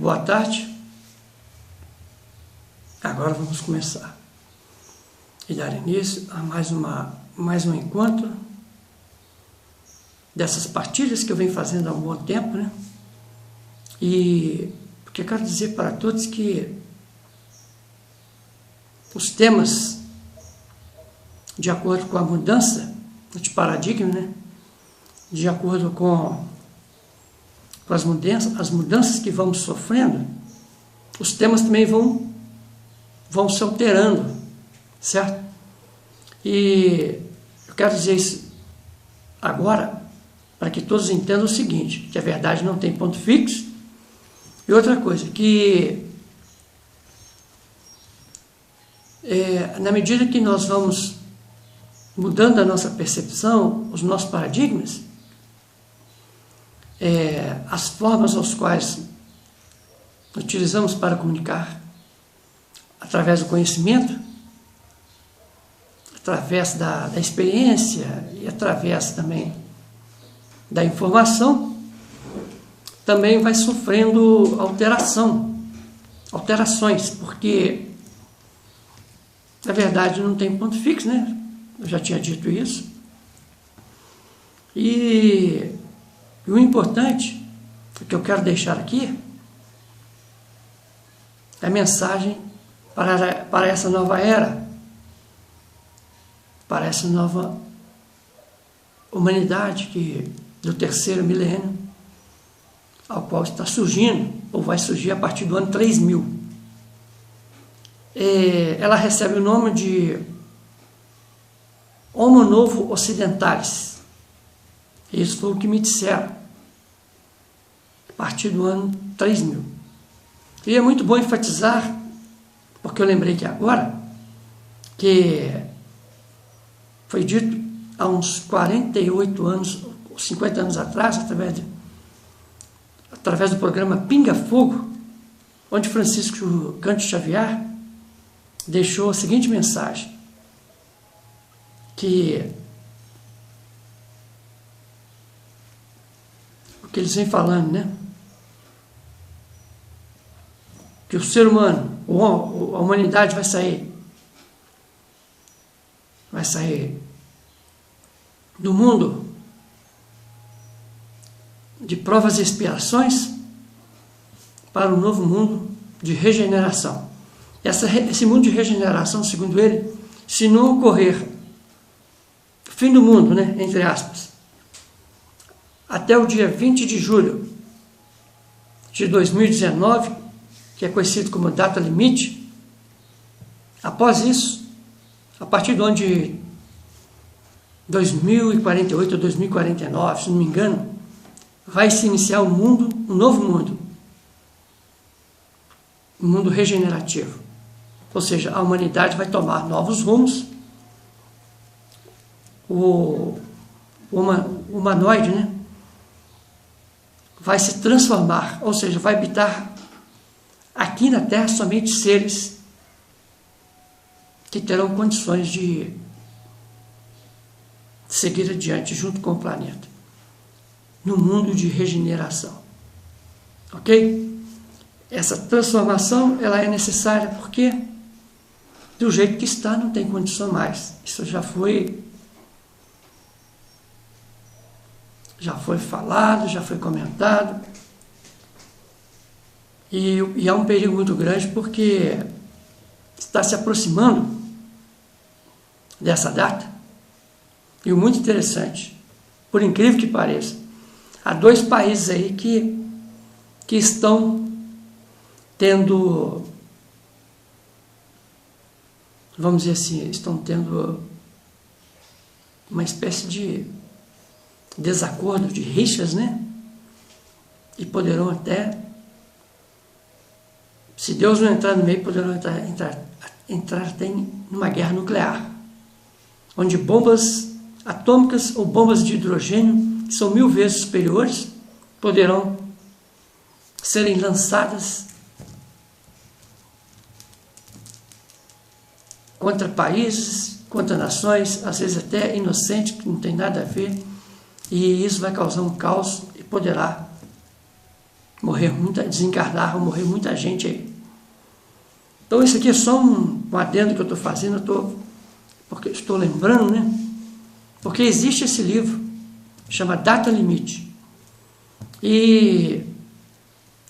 boa tarde. Agora vamos começar e dar início a mais um encontro dessas partilhas que eu venho fazendo há um bom tempo, né? E porque eu quero dizer para todos que os temas, de acordo com a mudança de paradigma, né? De acordo com as mudanças que vamos sofrendo, os temas também vão se alterando, certo? E eu quero dizer isso agora para que todos entendam o seguinte, que a verdade não tem ponto fixo. E outra coisa, que na medida que nós vamos mudando a nossa percepção, os nossos paradigmas, as formas às quais utilizamos para comunicar, através do conhecimento, através da experiência e através também da informação, também vai sofrendo alterações, porque na verdade não tem ponto fixo, né? Eu já tinha dito isso. E o importante, o que eu quero deixar aqui, é a mensagem para essa nova era, para essa nova humanidade do terceiro milênio, ao qual está surgindo, ou vai surgir a partir do ano 3000. Ela recebe o nome de Homo Novo Occidentalis. Isso foi o que me disseram, a partir do ano 3000. E é muito bom enfatizar, porque eu lembrei que agora, que foi dito há uns 48 anos, 50 anos atrás, através do programa Pinga Fogo, onde Francisco Cândido Xavier deixou a seguinte mensagem, que o que eles vêm falando, né? Que o ser humano, a humanidade vai sair do mundo de provas e expiações para um novo mundo de regeneração. Esse mundo de regeneração, segundo ele, se não ocorrer fim do mundo, né, entre aspas, até o dia 20 de julho de 2019, que é conhecido como data limite, após isso, a partir do ano de 2048 ou 2049, se não me engano, vai se iniciar um novo mundo, um mundo regenerativo. Ou seja, a humanidade vai tomar novos rumos, o humanoide, né, vai se transformar, ou seja, vai habitar aqui na Terra somente seres que terão condições de seguir adiante junto com o planeta, no mundo de regeneração. Ok? Essa transformação ela é necessária porque do jeito que está não tem condição mais. Isso já foi falado, já foi comentado, e há um perigo muito grande porque está se aproximando dessa data. E o muito interessante, por incrível que pareça, há 2 países aí que estão tendo, vamos dizer assim, estão tendo uma espécie de desacordo, de rixas, né? E poderão até, se Deus não entrar no meio, poderão entrar até numa guerra nuclear, onde bombas atômicas ou bombas de hidrogênio, que são 1000 vezes superiores, poderão serem lançadas contra países, contra nações, às vezes até inocentes, que não tem nada a ver, e isso vai causar um caos e poderá desencarnar, morrer muita gente aí. Então isso aqui é só um adendo que eu estou fazendo, porque estou lembrando, né? Porque existe esse livro, chama Data Limite. E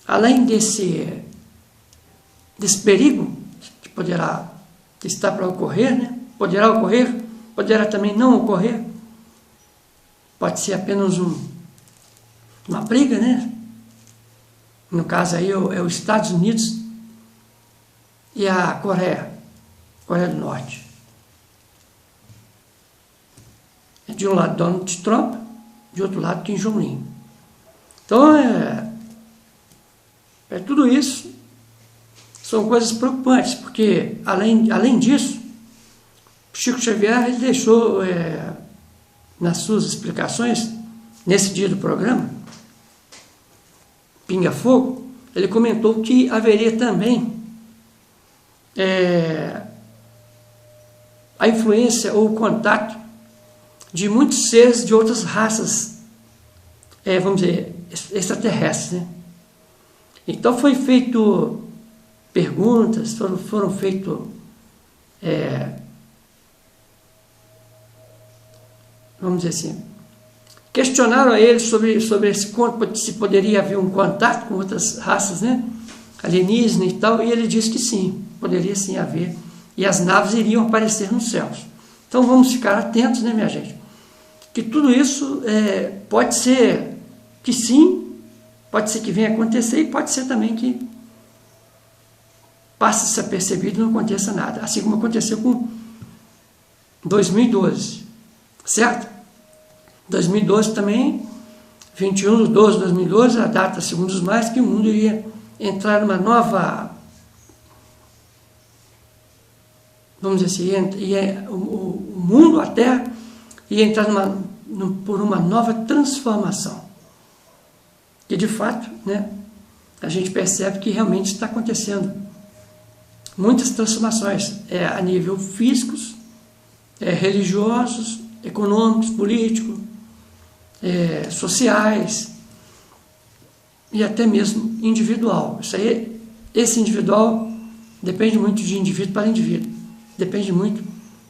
além desse perigo que está para ocorrer, né? Poderá ocorrer, poderá também não ocorrer, pode ser apenas uma briga, né? No caso aí é os Estados Unidos e a Coreia do Norte. De um lado Donald Trump, de outro lado Kim Jong-un. Então tudo isso são coisas preocupantes, porque além disso, Chico Xavier ele deixou nas suas explicações, nesse dia do programa, Pinga Fogo, ele comentou que haveria também a influência ou o contato de muitos seres de outras raças, vamos dizer, extraterrestres, né? Então foi feito perguntas, foram feitos vamos dizer assim, questionaram a ele sobre esse se poderia haver um contato com outras raças, né, alienígenas e tal, e ele disse que sim, poderia sim haver, e as naves iriam aparecer nos céus. Então vamos ficar atentos, né, minha gente, que tudo isso pode ser que sim, pode ser que venha acontecer, e pode ser também que passe desapercebido e não aconteça nada, assim como aconteceu com 2012, certo? 2012 também, 21 de 12 de 2012, a data, segundo os mais, que o mundo iria entrar numa nova, vamos dizer assim, o mundo, a Terra, ia entrar por uma nova transformação. E de fato, né, a gente percebe que realmente está acontecendo muitas transformações, a nível físicos, religiosos, econômicos, políticos, sociais e até mesmo individual. Esse individual depende muito de indivíduo para indivíduo, depende muito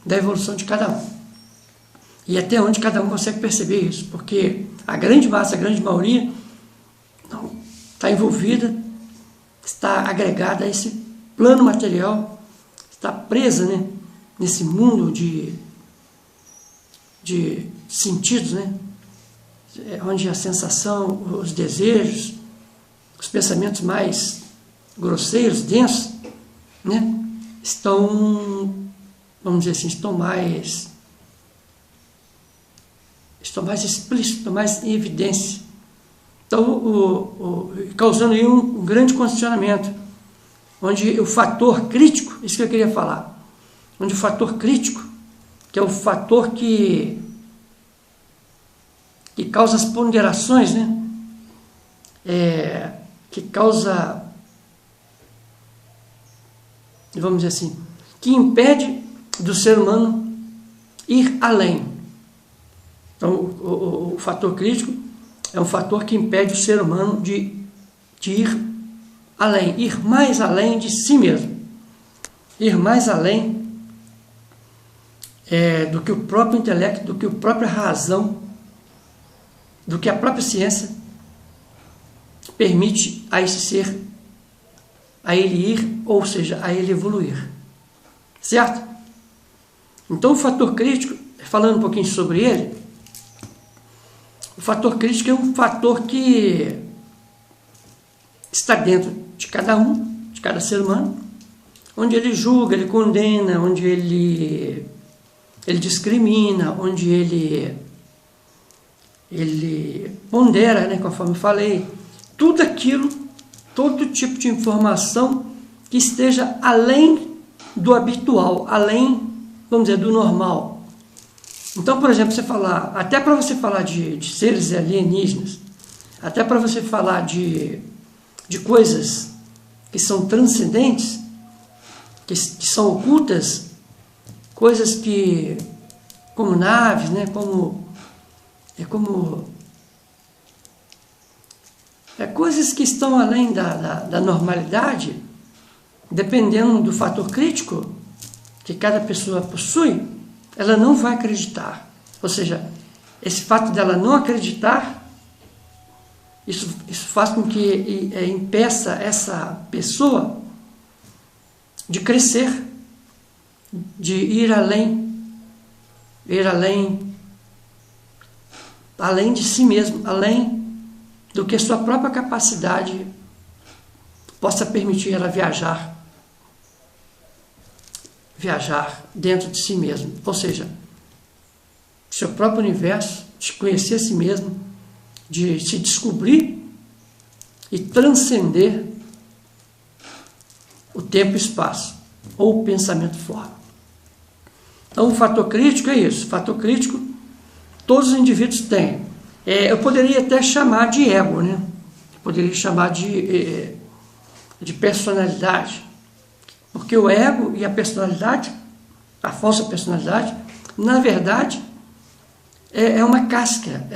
da evolução de cada um. E até onde cada um consegue perceber isso, porque a grande massa, a grande maioria, não está envolvida, está agregada a esse plano material, está presa, né, nesse mundo de sentidos, né, onde a sensação, os desejos, os pensamentos mais grosseiros, densos, né, estão, vamos dizer assim, estão mais explícitos, estão mais em evidência. Então, causando aí um grande condicionamento, onde o fator crítico, isso que eu queria falar, onde o fator crítico, que é o fator que causa as ponderações, né? Que causa, vamos dizer assim, que impede do ser humano ir além. Então, o fator crítico é um fator que impede o ser humano de ir além, ir mais além de si mesmo, ir mais além do que o próprio intelecto, do que a própria razão, do que a própria ciência permite a esse ser, a ele ir, ou seja, a ele evoluir. Certo? Então o fator crítico, falando um pouquinho sobre ele, o fator crítico é um fator que está dentro de cada um, de cada ser humano, onde ele julga, ele condena, onde ele discrimina, onde ele pondera, né, conforme eu falei, tudo aquilo, todo tipo de informação que esteja além do habitual, além, vamos dizer, do normal. Então, por exemplo, até para você falar de seres alienígenas, até para você falar de coisas que são transcendentes, que são ocultas, coisas que, como naves, né, como coisas que estão além da normalidade, dependendo do fator crítico que cada pessoa possui, ela não vai acreditar. Ou seja, esse fato dela não acreditar, isso faz com que impeça essa pessoa de crescer, de ir além de si mesmo, além do que a sua própria capacidade possa permitir ela viajar dentro de si mesmo. Ou seja, seu próprio universo, de conhecer a si mesmo, de se descobrir e transcender o tempo e o espaço, ou o pensamento-forma. Então, o fator crítico é isso. O fator crítico, todos os indivíduos têm. Eu poderia até chamar de ego, né? Eu poderia chamar de personalidade. Porque o ego e a personalidade, a falsa personalidade, na verdade, é uma casca,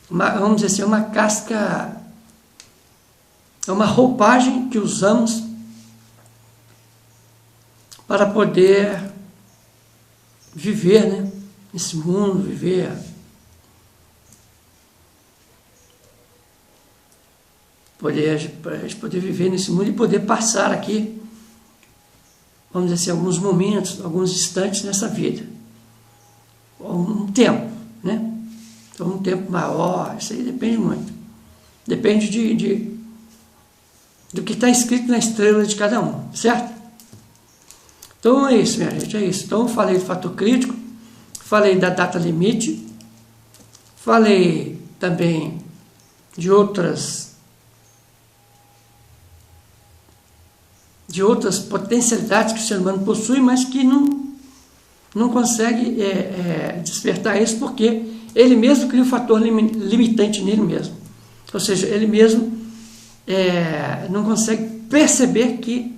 vamos dizer assim, uma casca, é uma roupagem que usamos para poder viver, né, nesse mundo, poder viver nesse mundo e poder passar aqui, vamos dizer assim, alguns momentos, alguns instantes nessa vida. Um tempo, né? Então, um tempo maior, isso aí depende muito. Depende do que está escrito na estrela de cada um, certo? Então é isso, minha gente, é isso. Então eu falei do fator crítico, falei da data limite, falei também de outras potencialidades que o ser humano possui, mas que não consegue despertar isso porque ele mesmo cria um fator limitante nele mesmo. Ou seja, ele mesmo não consegue perceber que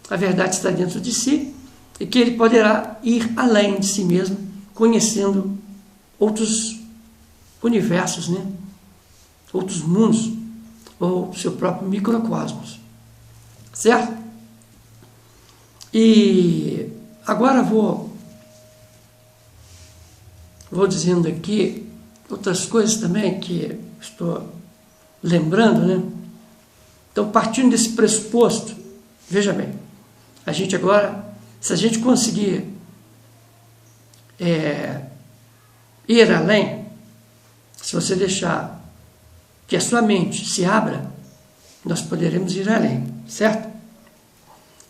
a verdade está dentro de si e que ele poderá ir além de si mesmo, conhecendo outros universos, né? Outros mundos, ou seu próprio microcosmos. Certo? E agora vou dizendo aqui outras coisas também que estou lembrando, né? Então, partindo desse pressuposto, veja bem, a gente agora, se a gente conseguir ir além, se você deixar que a sua mente se abra, nós poderemos ir além, certo?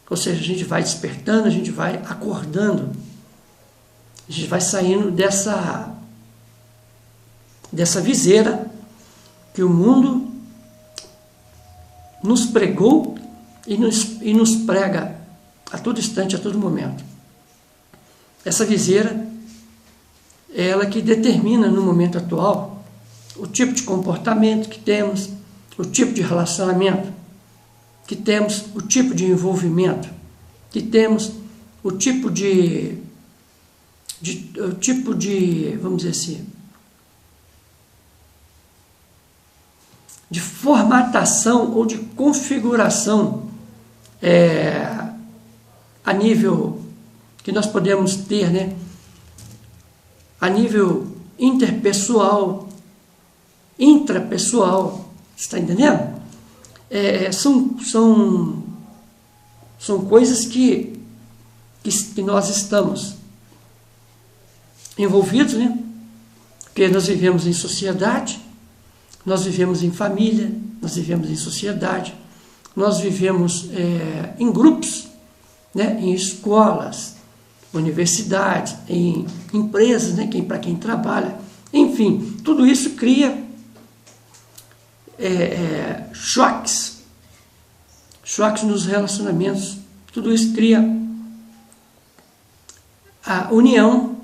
Ou seja, a gente vai despertando, a gente vai acordando, a gente vai saindo dessa viseira que o mundo nos pregou e nos prega a todo instante, a todo momento. Essa viseira é ela que determina no momento atual o tipo de comportamento que temos, o tipo de relacionamento que temos, o tipo de envolvimento que temos, o tipo de vamos dizer assim, de formatação ou de configuração a nível que nós podemos ter, né? A nível interpessoal, intrapessoal, está entendendo? São coisas que nós estamos envolvidos, né? Porque nós vivemos em sociedade, nós vivemos em família, nós vivemos em sociedade, nós vivemos em grupos, né? Em escolas, universidades, em empresas, né? Para quem trabalha, enfim, tudo isso cria choques nos relacionamentos, tudo isso cria a união,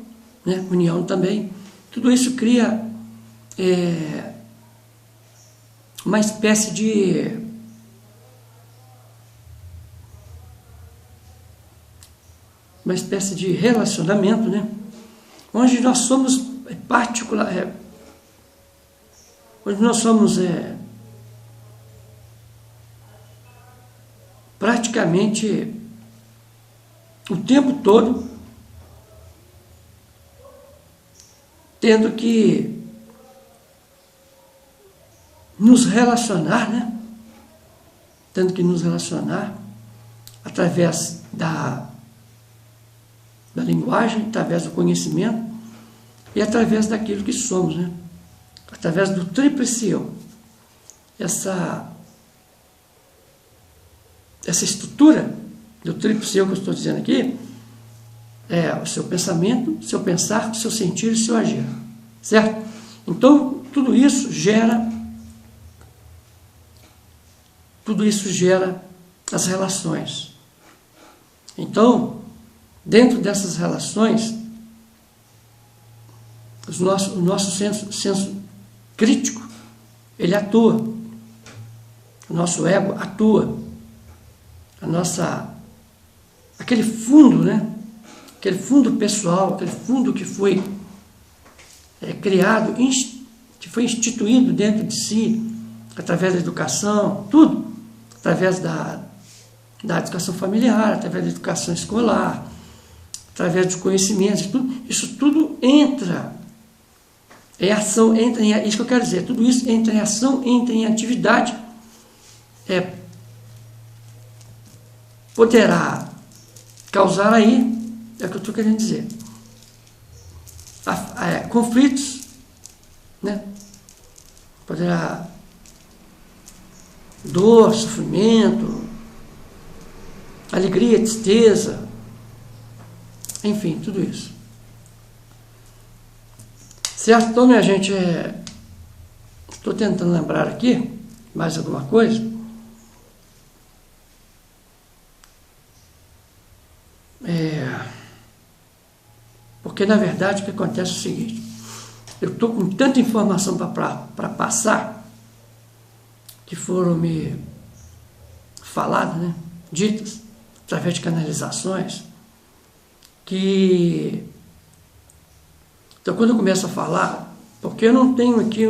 né? União também, tudo isso cria uma espécie de relacionamento, né? Onde nós somos onde nós somos praticamente o tempo todo tendo que nos relacionar, né? Tendo que nos relacionar através da linguagem, através do conhecimento e através daquilo que somos, né? Através do tríplice eu. Essa estrutura do tríplice eu que eu estou dizendo aqui é o seu pensamento, o seu pensar, o seu sentir e o seu agir, certo? Então, tudo isso gera as relações. Então, dentro dessas relações, o nosso senso crítico, ele atua. O nosso ego atua. Aquele fundo, né? Aquele fundo pessoal, aquele fundo que foi criado, que foi instituído dentro de si, através da educação, tudo, através da educação familiar, através da educação escolar, através dos conhecimentos, isso tudo entra em ação, isso que eu quero dizer, tudo isso entra em ação, entra em atividade, poderá causar aí, é o que eu estou querendo dizer, conflitos, né? Poderá dor, sofrimento, alegria, tristeza, enfim, tudo isso. Certo? Então, minha gente, estou tentando lembrar aqui mais alguma coisa. Porque, na verdade, o que acontece é o seguinte: eu estou com tanta informação para passar, que foram me faladas, né, ditas, através de canalizações, que... Então, quando eu começo a falar, porque eu não tenho aqui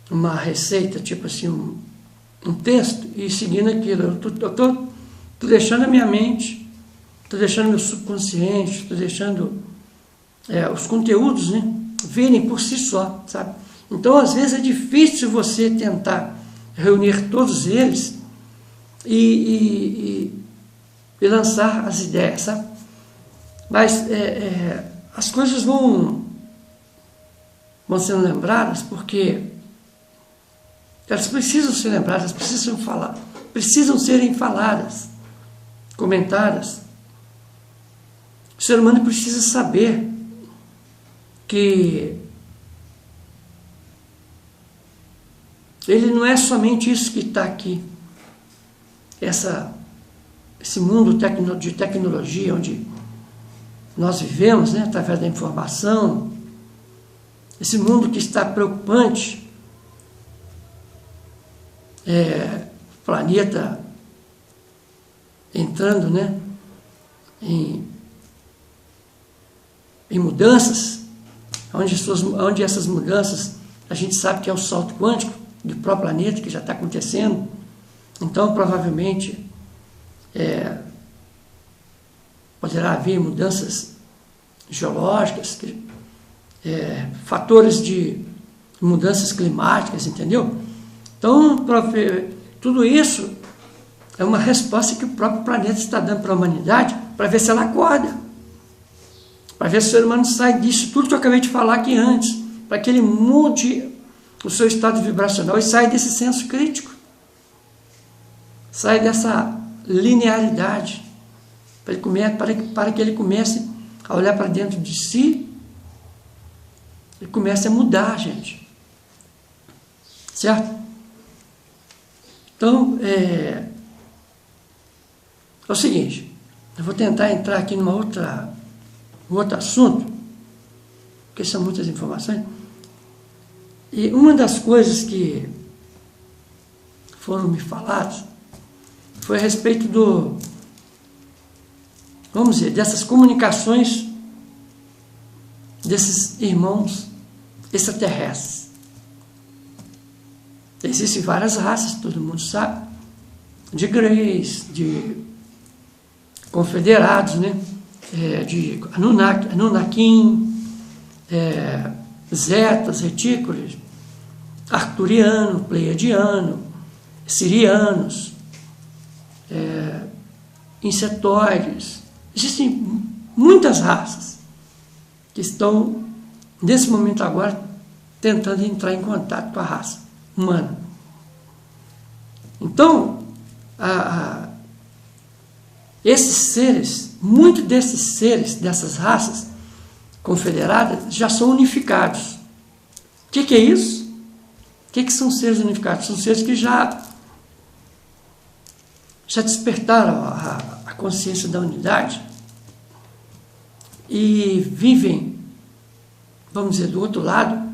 uma receita, tipo assim, um texto, e seguindo aquilo, eu estou deixando a minha mente, estou deixando meu subconsciente, estou deixando os conteúdos, né, virem por si só, sabe? Então, às vezes, é difícil você tentar reunir todos eles e lançar as ideias, sabe? Mas as coisas vão sendo lembradas porque elas precisam ser lembradas, precisam serem faladas, comentadas. O ser humano precisa saber que ele não é somente isso que está aqui, esse mundo de tecnologia onde nós vivemos, né, através da informação, esse mundo que está preocupante, o planeta entrando, né, em mudanças, onde essas mudanças a gente sabe que é o salto quântico do próprio planeta que já está acontecendo. Então, provavelmente, poderá haver mudanças geológicas, fatores de mudanças climáticas, entendeu? Então, tudo isso é uma resposta que o próprio planeta está dando para a humanidade para ver se ela acorda, para ver se o ser humano sai disso tudo que eu acabei de falar aqui antes, para que ele mude o seu estado vibracional e saia desse senso crítico, saia dessa linearidade, para que ele comece a olhar para dentro de si e comece a mudar, gente. Certo? Então, é o seguinte, eu vou tentar entrar aqui num outro assunto, porque são muitas informações. E uma das coisas que foram me faladas foi a respeito vamos dizer, dessas comunicações desses irmãos extraterrestres, Existem várias raças, todo mundo sabe, de Greys, de Confederados, né? De Anunakim, Zetas, Retículos, Arcturiano, Pleiadiano, Sirianos, Insetoides. Existem muitas raças que estão, nesse momento agora, tentando entrar em contato com a raça humana. Então, esses seres, muitos desses seres, dessas raças confederadas, já são unificados. O que é isso? O que são seres unificados? São seres que já despertaram a consciência da unidade e vivem, vamos dizer, do outro lado,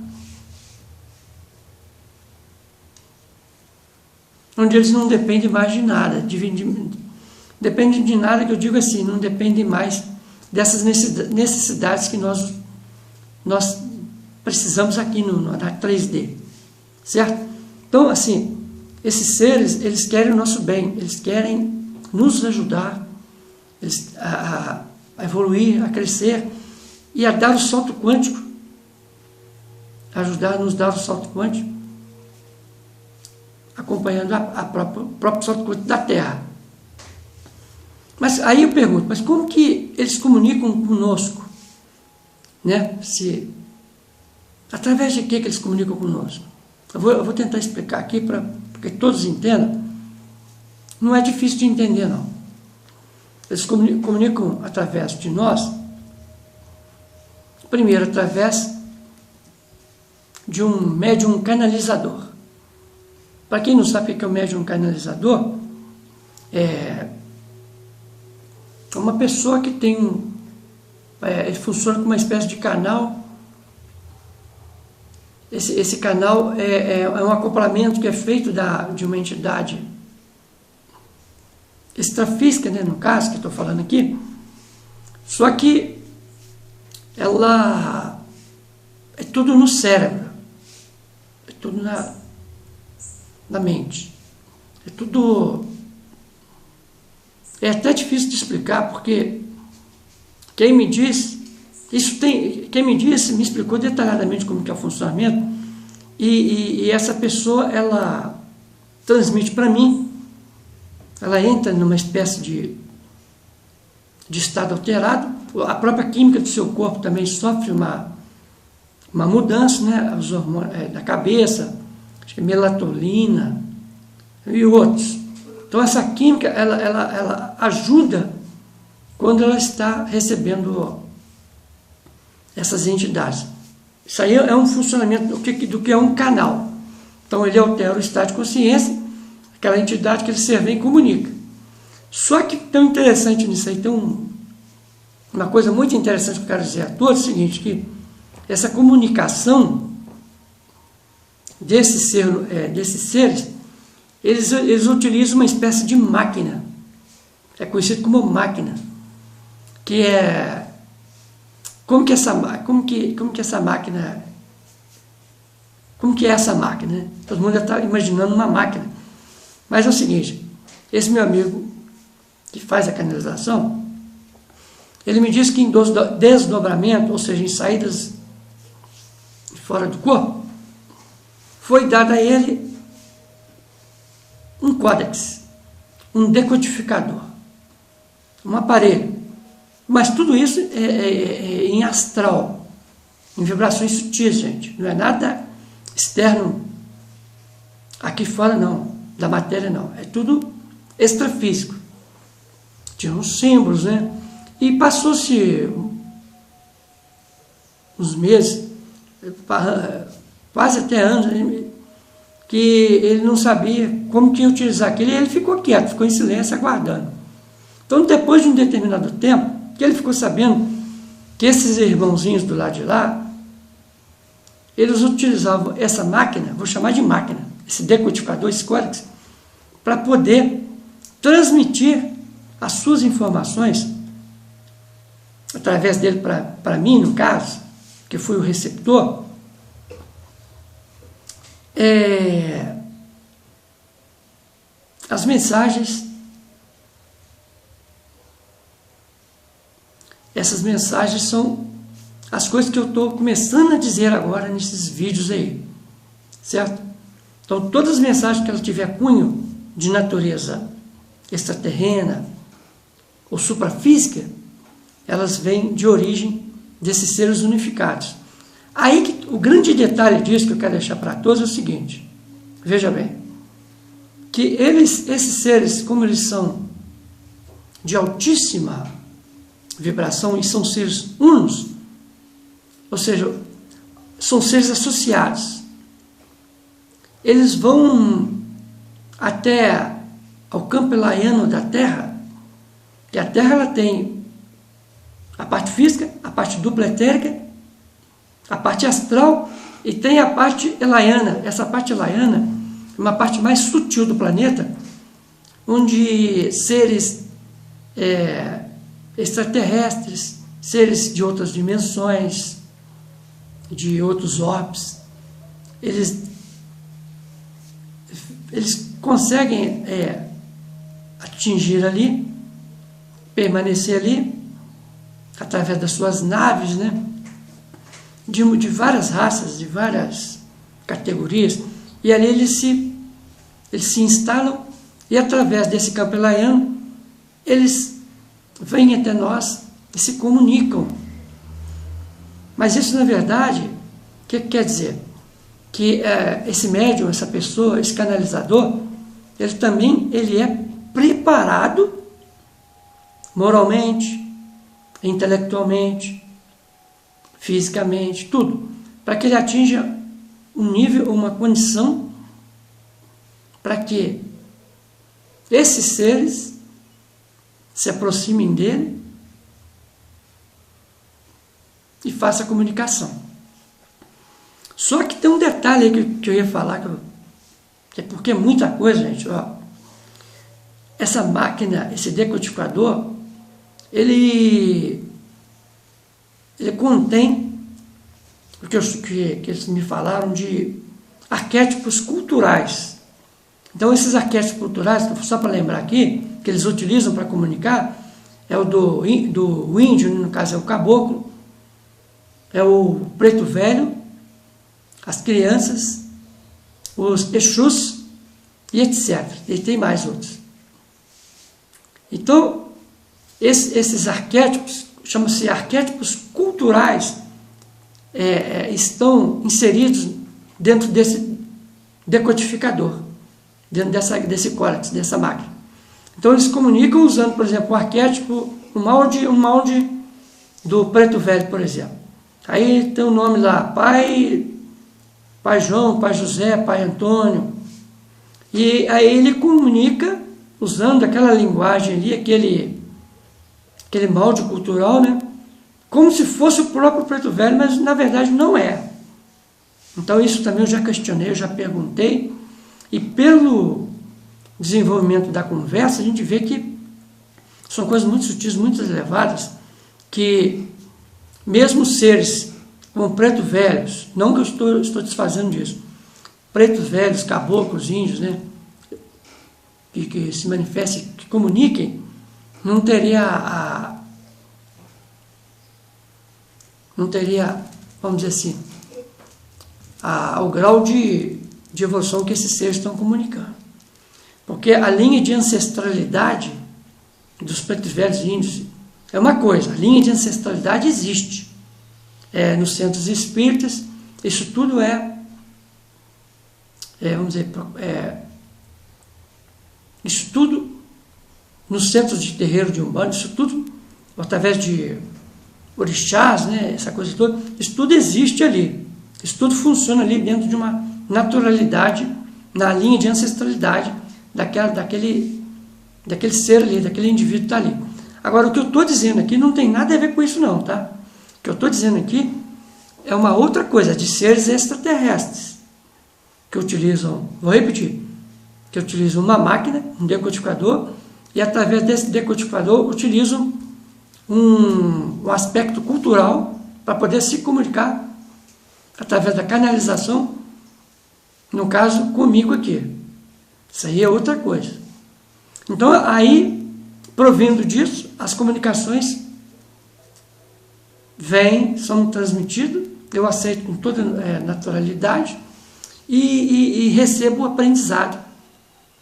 onde eles não dependem mais de nada, dependem de nada, que eu digo assim, não dependem mais dessas necessidades que nós precisamos aqui na 3D, certo? Então, assim, esses seres, eles querem o nosso bem, eles querem nos ajudar a evoluir, a crescer e a dar o salto quântico, ajudar a nos dar o salto quântico, acompanhando o próprio salto quântico da Terra. Mas aí eu pergunto, mas como que eles comunicam conosco? Né? Através de que eles comunicam conosco? Eu vou tentar explicar aqui para que todos entendam. Não é difícil de entender, não. Eles comunicam através de nós, primeiro através de um médium canalizador. Para quem não sabe o que é o médium canalizador, é uma pessoa que tem ele funciona como uma espécie de canal. Esse canal é um acoplamento que é feito de uma entidade extrafísica, né, no caso, que estou falando aqui, só que ela é tudo no cérebro, é tudo na mente, é tudo... É até difícil de explicar, porque quem me disse, me explicou detalhadamente como que é o funcionamento, e essa pessoa, ela transmite para mim, ela entra numa espécie de estado alterado, a própria química do seu corpo também sofre uma mudança, né? Os hormônios da cabeça, acho que melatonina e outros. Então essa química, ela ajuda quando ela está recebendo essas entidades. Isso aí é um funcionamento do que é um canal. Então ele altera o estado de consciência, aquela entidade que ele serve e comunica. Só que tão interessante nisso aí, tem uma coisa muito interessante que eu quero dizer a todos, é o seguinte, que essa comunicação desses seres, eles utilizam uma espécie de máquina, é conhecido como máquina, que é... Como que é essa máquina, né? Todo mundo já está imaginando uma máquina. Mas é o seguinte, esse meu amigo que faz a canalização, ele me disse que em desdobramento, ou seja, em saídas fora do corpo, foi dado a ele um códex, um decodificador, um aparelho. Mas tudo isso é em astral, em vibrações sutis, gente. Não é nada externo aqui fora, não, da matéria, não. É tudo extrafísico. Tinha uns símbolos, né? E passou-se uns meses, quase até anos, que ele não sabia como que ia utilizar aquilo, e ele ficou quieto, ficou em silêncio, aguardando. Então, depois de um determinado tempo, que ele ficou sabendo que esses irmãozinhos do lado de lá, eles utilizavam essa máquina, vou chamar de máquina, esse decodificador, esse códex, para poder transmitir as suas informações, através dele para mim, no caso, que fui o receptor, as mensagens, essas mensagens são as coisas que eu estou começando a dizer agora nesses vídeos aí, certo? Então, todas as mensagens que ela tiver cunho de natureza extraterrena ou suprafísica, elas vêm de origem desses seres unificados. Aí que o grande detalhe disso que eu quero deixar para todos é o seguinte, veja bem, que esses seres, como eles são de altíssima vibração e são seres unos, ou seja, são seres associados, eles vão até ao campo elaiano da Terra, que a Terra ela tem a parte física, a parte dupla etérica, a parte astral e tem a parte elaiana. Essa parte elaiana é uma parte mais sutil do planeta, onde seres extraterrestres, seres de outras dimensões, de outros orbes, eles conseguem atingir ali, permanecer ali, através das suas naves, né? De várias raças, de várias categorias, e ali eles se instalam, e através desse campo elaiano, eles vêm até nós e se comunicam. Mas isso, na verdade, o que quer dizer? Que esse médium, essa pessoa, esse canalizador, ele é preparado moralmente, intelectualmente, fisicamente, tudo, para que ele atinja um nível, uma condição, para que esses seres se aproximem dele e façam a comunicação. Só que tem um detalhe aí que eu ia falar, que é porque é muita coisa, gente. Ó. Essa máquina, esse decodificador, ele contém o que eles me falaram de arquétipos culturais. Então, esses arquétipos culturais, só para lembrar aqui, que eles utilizam para comunicar, é o do índio, no caso é o caboclo, é o preto velho, as crianças, os exus e etc. E tem mais outros. Então, esses arquétipos, chamam-se arquétipos culturais, estão inseridos dentro desse decodificador, dentro desse códex, dessa máquina. Então eles comunicam usando, por exemplo, o arquétipo, um molde do preto velho, por exemplo. Aí tem o nome lá, Pai João, Pai José, Pai Antônio. E aí ele comunica usando aquela linguagem ali, aquele molde cultural, né? Como se fosse o próprio preto velho, mas na verdade não é. Então isso também eu já questionei, eu já perguntei, e pelo desenvolvimento da conversa a gente vê que são coisas muito sutis, muito elevadas, que mesmo seres como preto velhos, não que eu estou desfazendo disso, pretos velhos, caboclos, índios, né? Que se manifestem, que comuniquem, não teria, vamos dizer assim, o grau de evolução que esses seres estão comunicando. Porque a linha de ancestralidade dos pretos velhos índios é uma coisa, a linha de ancestralidade existe. Nos centros espíritas, isso tudo vamos dizer, isso tudo nos centros de terreiro de Umbanda, isso tudo através de orixás, né, essa coisa toda, isso tudo existe ali. Isso tudo funciona ali dentro de uma naturalidade, na linha de ancestralidade daquele ser ali, daquele indivíduo que está ali. Agora, o que eu estou dizendo aqui não tem nada a ver com isso não, tá? O que eu estou dizendo aqui é uma outra coisa, de seres extraterrestres, que utilizam, vou repetir, que utilizam uma máquina, um decodificador, e através desse decodificador utilizam um aspecto cultural para poder se comunicar através da canalização, no caso comigo aqui. Isso aí é outra coisa. Então, aí, provindo disso, as comunicações vêm, são transmitidas, eu aceito com toda naturalidade e recebo o aprendizado,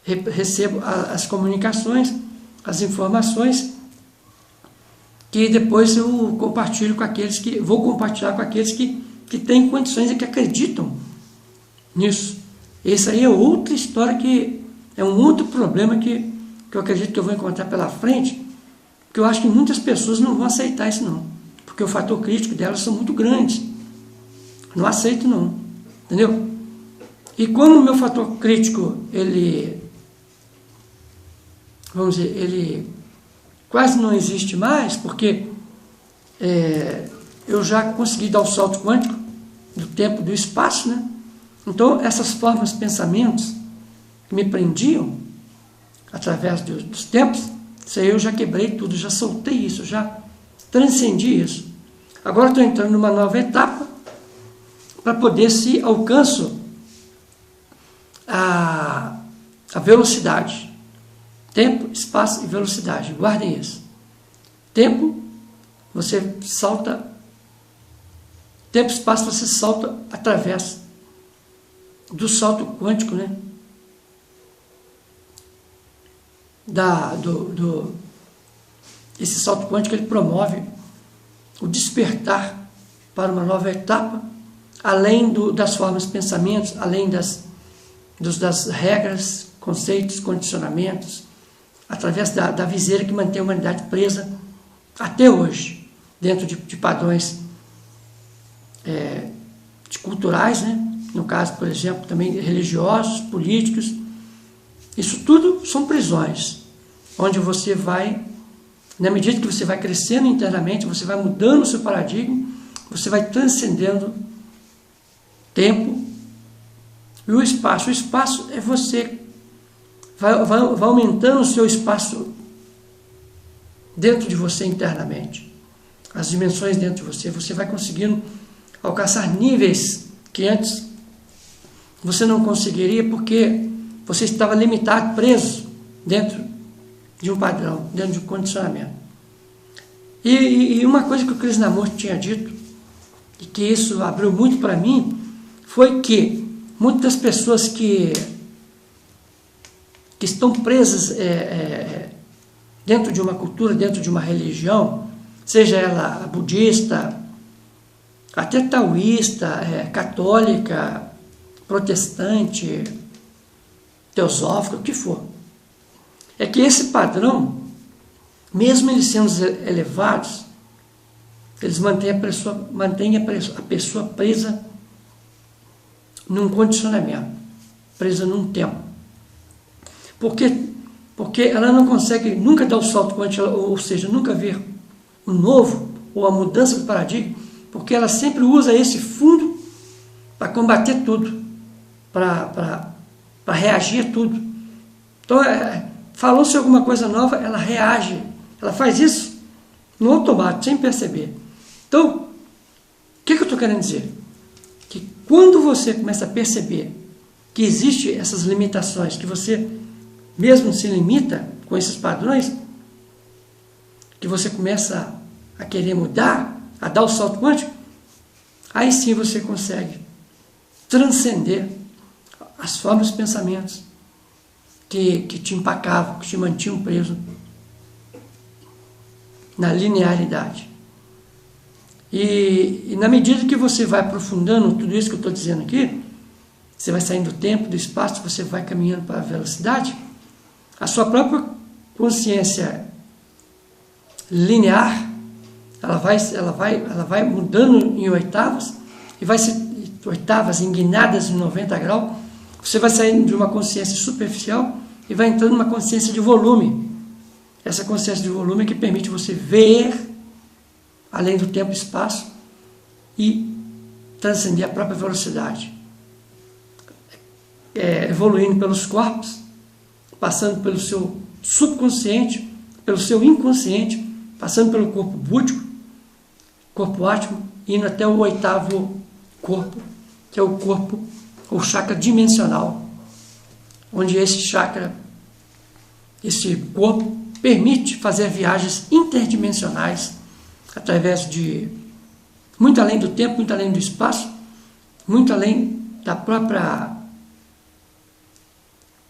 recebo as comunicações, as informações, que depois eu compartilho com aqueles que, vou compartilhar com aqueles que têm condições e que acreditam nisso. Essa aí é outra história, que é um outro problema que eu acredito que eu vou encontrar pela frente, porque eu acho que muitas pessoas não vão aceitar isso não, porque o fator crítico delas são muito grandes. Não aceito não, entendeu? E como o meu fator crítico, ele, vamos dizer, ele quase não existe mais, porque eu já consegui dar o salto quântico do tempo e do espaço, né? Então, essas formas, pensamentos que me prendiam através dos tempos, isso aí eu já quebrei tudo, já soltei isso, já transcendi isso. Agora estou entrando numa nova etapa para poder se alcanço a velocidade. Tempo, espaço e velocidade. Guardem isso. Tempo, você salta. Tempo e espaço, você salta através do salto quântico, né? Esse salto quântico, ele promove o despertar para uma nova etapa, além das formas de pensamentos, além das regras, conceitos, condicionamentos, através da viseira que mantém a humanidade presa até hoje, dentro de padrões culturais, né? No caso, por exemplo, também religiosos, políticos. Isso tudo são prisões, onde você vai, na medida que você vai crescendo internamente, você vai mudando o seu paradigma, você vai transcendendo tempo e o espaço. O espaço é você, vai aumentando o seu espaço dentro de você internamente, as dimensões dentro de você vai conseguindo alcançar níveis que antes você não conseguiria, porque você estava limitado, preso dentro de um padrão, dentro de um condicionamento. E uma coisa que o Krishnamurti tinha dito, e que isso abriu muito para mim, foi que muitas pessoas que estão presas dentro de uma cultura, dentro de uma religião, seja ela budista, até taoísta, católica, protestante, teosófica, o que for, é que esse padrão, mesmo eles sendo elevados, eles mantêm a pessoa presa num condicionamento, presa num tempo. Porque ela não consegue nunca dar o salto quântico, ou seja, nunca ver o novo, ou a mudança do paradigma, porque ela sempre usa esse fundo para combater tudo, para reagir a tudo. Então, falou-se alguma coisa nova, ela reage, ela faz isso no automático, sem perceber. Então, o que eu estou querendo dizer? Que quando você começa a perceber que existem essas limitações, que você mesmo se limita com esses padrões, que você começa a querer mudar, a dar o salto quântico, aí sim você consegue transcender as formas de pensamentos que te empacavam, que te mantinham preso na linearidade. E na medida que você vai aprofundando tudo isso que eu estou dizendo aqui, você vai saindo do tempo, do espaço, você vai caminhando para a velocidade, a sua própria consciência linear, ela vai mudando em oitavas, e vai ser oitavas inclinadas em 90 graus, você vai saindo de uma consciência superficial e vai entrando numa consciência de volume. Essa consciência de volume é que permite você ver além do tempo e espaço e transcender a própria velocidade. Evoluindo pelos corpos, passando pelo seu subconsciente, pelo seu inconsciente, passando pelo corpo búdico, corpo átmico, indo até o oitavo corpo, que é o corpo, o chakra dimensional, onde esse chakra esse corpo permite fazer viagens interdimensionais através de, muito além do tempo, muito além do espaço, muito além da própria,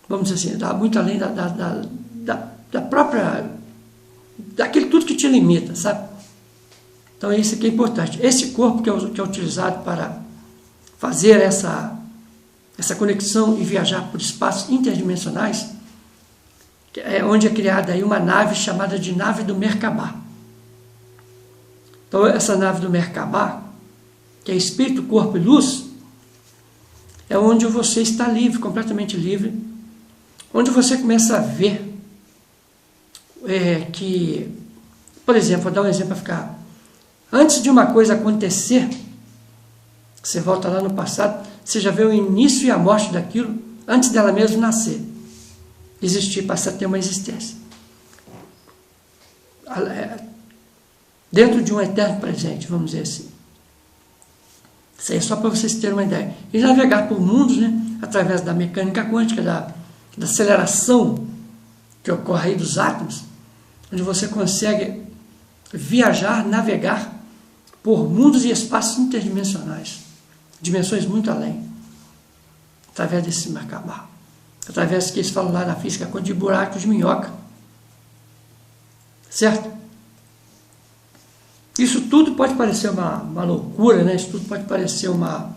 vamos dizer assim, muito além da própria, daquele tudo que te limita, sabe? Então isso aqui é importante. Esse corpo que é utilizado para fazer essa conexão e viajar por espaços interdimensionais, é onde é criada aí uma nave chamada de nave do Merkabah. Então essa nave do Merkabah, que é espírito, corpo e luz, é onde você está livre, completamente livre, onde você começa a ver que, por exemplo, vou dar um exemplo para ficar, antes de uma coisa acontecer, você volta lá no passado, você já vê o início e a morte daquilo, antes dela mesmo nascer, existir, passar a ter uma existência. Dentro de um eterno presente, vamos dizer assim. Isso aí é só para vocês terem uma ideia. E navegar por mundos, né, através da mecânica quântica, da aceleração que ocorre aí dos átomos, onde você consegue viajar, navegar por mundos e espaços interdimensionais, dimensões muito além, através desse Merkabah, através que eles falam lá na física quântica de buracos de minhoca, certo? Isso tudo pode parecer uma loucura, né? Isso tudo pode parecer uma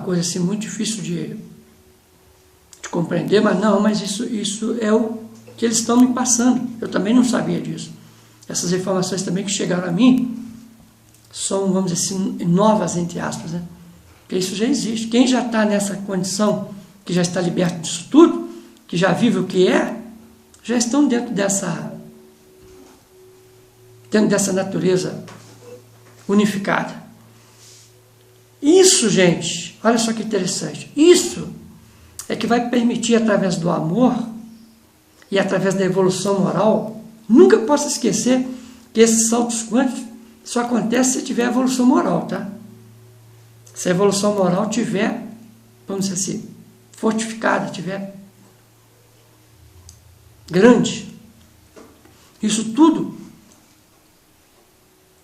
coisa assim muito difícil de compreender, mas não, mas isso é o que eles estão me passando. Eu também não sabia disso. Essas informações também que chegaram a mim são, vamos dizer assim, novas, entre aspas, né? Porque isso já existe. Quem já está nessa condição, que já está liberto disso tudo, que já vive o que é, já estão dentro dessa natureza unificada. Isso, gente, olha só que interessante, isso é que vai permitir, através do amor e através da evolução moral, nunca possa esquecer que esses saltos quânticos só acontece se tiver evolução moral, tá? Se a evolução moral tiver, vamos dizer assim, fortificada, tiver grande, isso tudo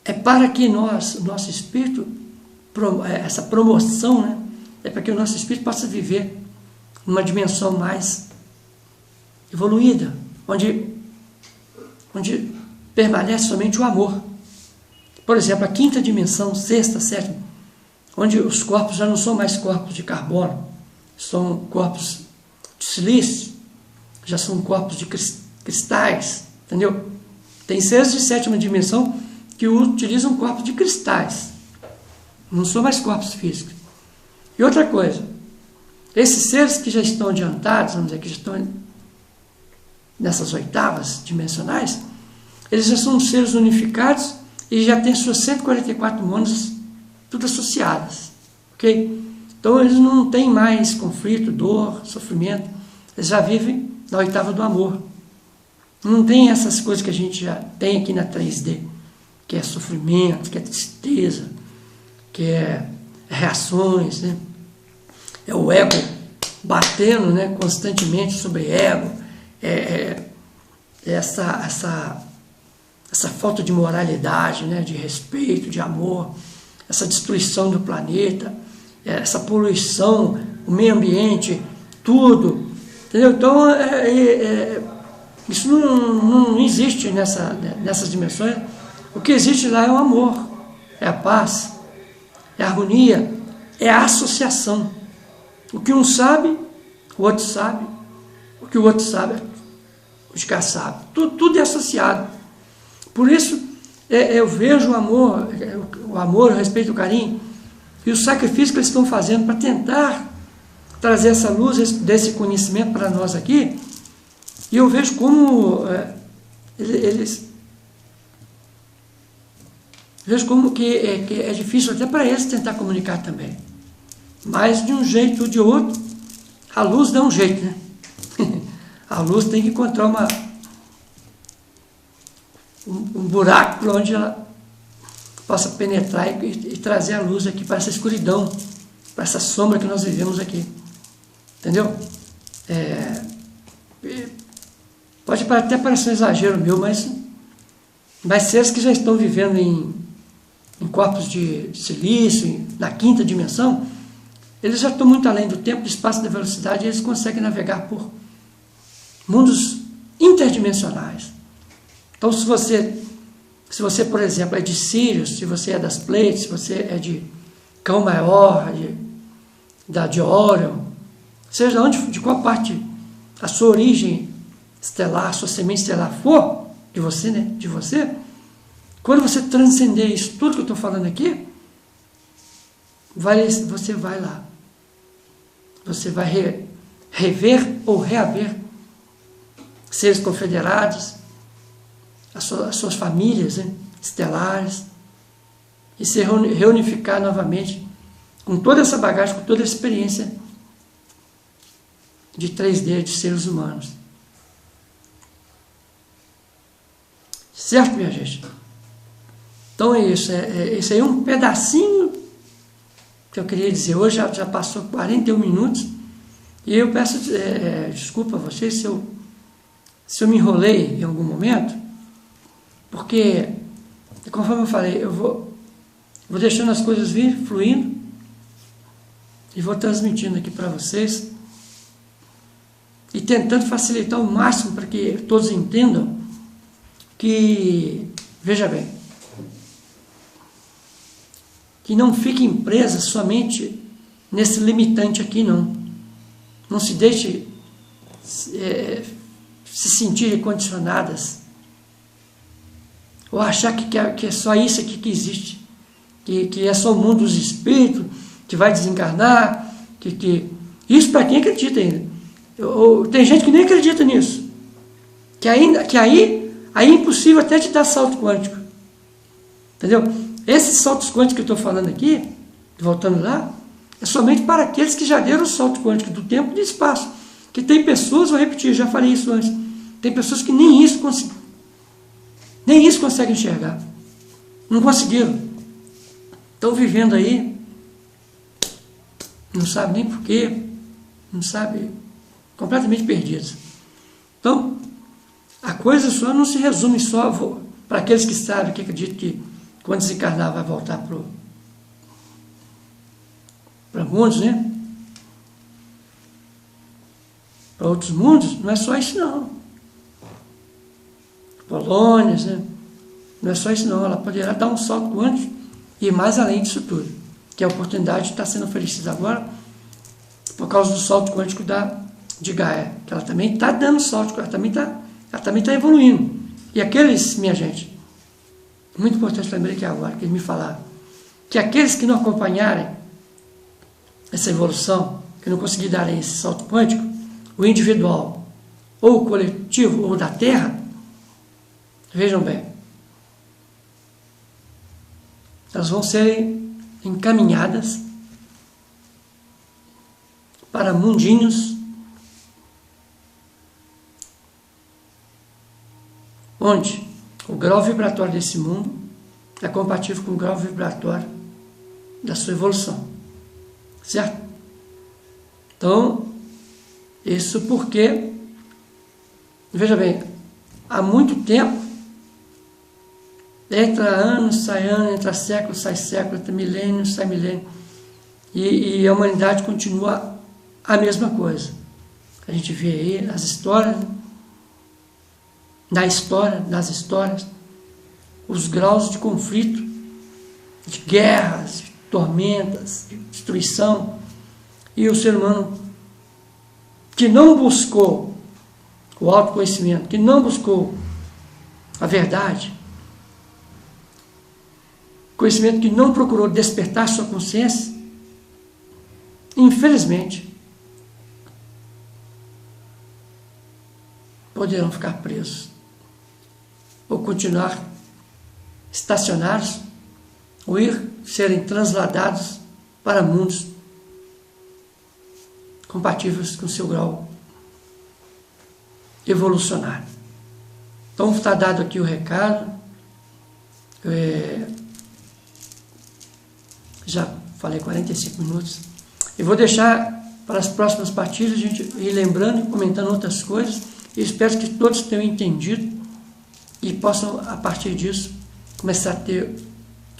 é para que o nosso espírito, essa promoção, né, é para que o nosso espírito possa viver numa dimensão mais evoluída, onde permanece somente o amor. Por exemplo, a quinta dimensão, sexta, sétima, onde os corpos já não são mais corpos de carbono, são corpos de silício, já são corpos de cristais, entendeu? Tem sexta e sétima dimensão que utilizam corpos de cristais, não são mais corpos físicos. E outra coisa, esses seres que já estão adiantados, vamos dizer, que já estão nessas oitavas dimensionais, eles já são seres unificados e já têm suas 144 mônadas tudo associadas, ok? Então eles não têm mais conflito, dor, sofrimento, eles já vivem na oitava do amor. Não tem essas coisas que a gente já tem aqui na 3D, que é sofrimento, que é tristeza, que é reações, né? É o ego batendo, né, constantemente sobre ego, essa falta de moralidade, né, de respeito, de amor, essa destruição do planeta, essa poluição, o meio ambiente, tudo, entendeu? Então, isso não existe nessas dimensões. O que existe lá é o amor, é a paz, é a harmonia, é a associação. O que um sabe, o outro sabe. O que o outro sabe, o de cá sabe. Tudo é associado. Por isso, eu vejo o amor, o respeito, o carinho e o sacrifício que eles estão fazendo para tentar trazer essa luz, desse conhecimento para nós aqui. E eu vejo como vejo como que é difícil até para eles tentar comunicar também. Mas de um jeito ou de outro, a luz dá um jeito, né? A luz tem que encontrar um buraco por onde ela possa penetrar e trazer a luz aqui para essa escuridão, para essa sombra que nós vivemos aqui. Entendeu? pode até parecer um exagero meu, mas seres que já estão vivendo em corpos de silício, na quinta dimensão, eles já estão muito além do tempo, do espaço e da velocidade, e eles conseguem navegar por mundos interdimensionais. Então, se você, por exemplo, é de Sirius, se você é das Pleiades, se você é de Cão Maior, de Orion, seja de qual parte a sua origem estelar, a sua semente estelar for, de você, quando você transcender isso, tudo que eu estou falando aqui, você vai lá. Você vai rever ou reaver seres confederados, as suas famílias, né, estelares, e se reunificar novamente com toda essa bagagem, com toda a experiência de 3D, de seres humanos. Certo, minha gente? Então é isso. Esse aí é um pedacinho que eu queria dizer. Hoje já passou 41 minutos. E eu peço desculpa a vocês se eu me enrolei em algum momento, porque, conforme eu falei, eu vou deixando as coisas vir, fluindo, e vou transmitindo aqui para vocês, e tentando facilitar ao máximo para que todos entendam que, veja bem, que não fiquem presas somente nesse limitante aqui, não. Não se deixe se sentirem condicionadas, ou achar que é só isso aqui que existe, que é só o mundo dos espíritos, que vai desencarnar, isso para quem acredita ainda. Tem gente que nem acredita nisso, que aí é impossível até te dar salto quântico, entendeu? Esses saltos quânticos que eu estou falando aqui, voltando lá, é somente para aqueles que já deram o salto quântico do tempo e do espaço. Que tem pessoas, vou repetir, já falei isso antes, tem pessoas que nem isso conseguem enxergar. Não conseguiram. Estão vivendo aí, não sabe nem porquê, não sabe, completamente perdidos. Então, a coisa só não se resume só para aqueles que sabem, que acreditam que quando desencarnar vai voltar para mundos, né? Para outros mundos, não é só isso não. Colônias, né? Não é só isso não, ela poderá dar um salto antes e ir mais além disso tudo, que é a oportunidade está sendo oferecida agora por causa do salto quântico de Gaia, que ela também está dando salto, ela também está evoluindo. E aqueles, minha gente, muito importante também que agora, que eles me falaram, que aqueles que não acompanharem essa evolução, que não conseguir dar esse salto quântico, o individual, ou o coletivo, ou da Terra, vejam bem, elas vão serem encaminhadas para mundinhos onde o grau vibratório desse mundo é compatível com o grau vibratório da sua evolução. Certo? Então, isso porque, veja bem, há muito tempo, entra ano, entra século, sai século, entra milênio, sai milênio, e a humanidade continua a mesma coisa. A gente vê aí as histórias, nas histórias, os graus de conflito, de guerras, de tormentas, de destruição, e o ser humano que não buscou o autoconhecimento, que não buscou a verdade, conhecimento que não procurou despertar sua consciência, infelizmente, poderão ficar presos ou continuar estacionados ou serem transladados para mundos compatíveis com seu grau evolucionário. Então está dado aqui o recado. Já falei 45 minutos. E vou deixar para as próximas partilhas a gente ir lembrando e comentando outras coisas. Eu espero que todos tenham entendido e possam, a partir disso, começar a ter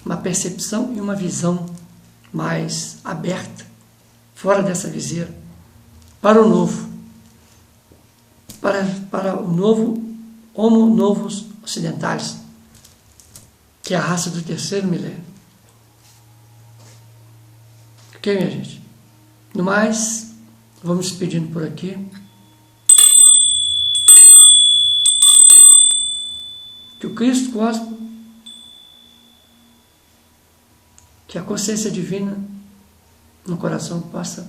uma percepção e uma visão mais aberta, fora dessa viseira, para o novo, para o novo Homo Novus Ocidentais, que é a raça do terceiro milênio. Ok, minha gente? No mais, vamos despedindo por aqui. Que o Cristo cósmico, que a consciência divina no coração possa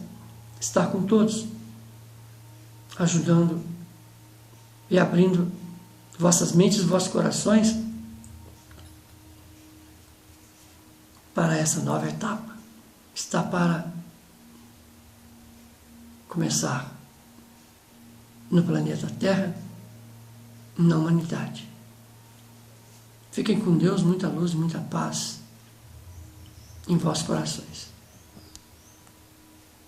estar com todos, ajudando e abrindo vossas mentes e vossos corações para essa nova etapa. Está para começar no planeta Terra, na humanidade. Fiquem com Deus, muita luz e muita paz em vossos corações.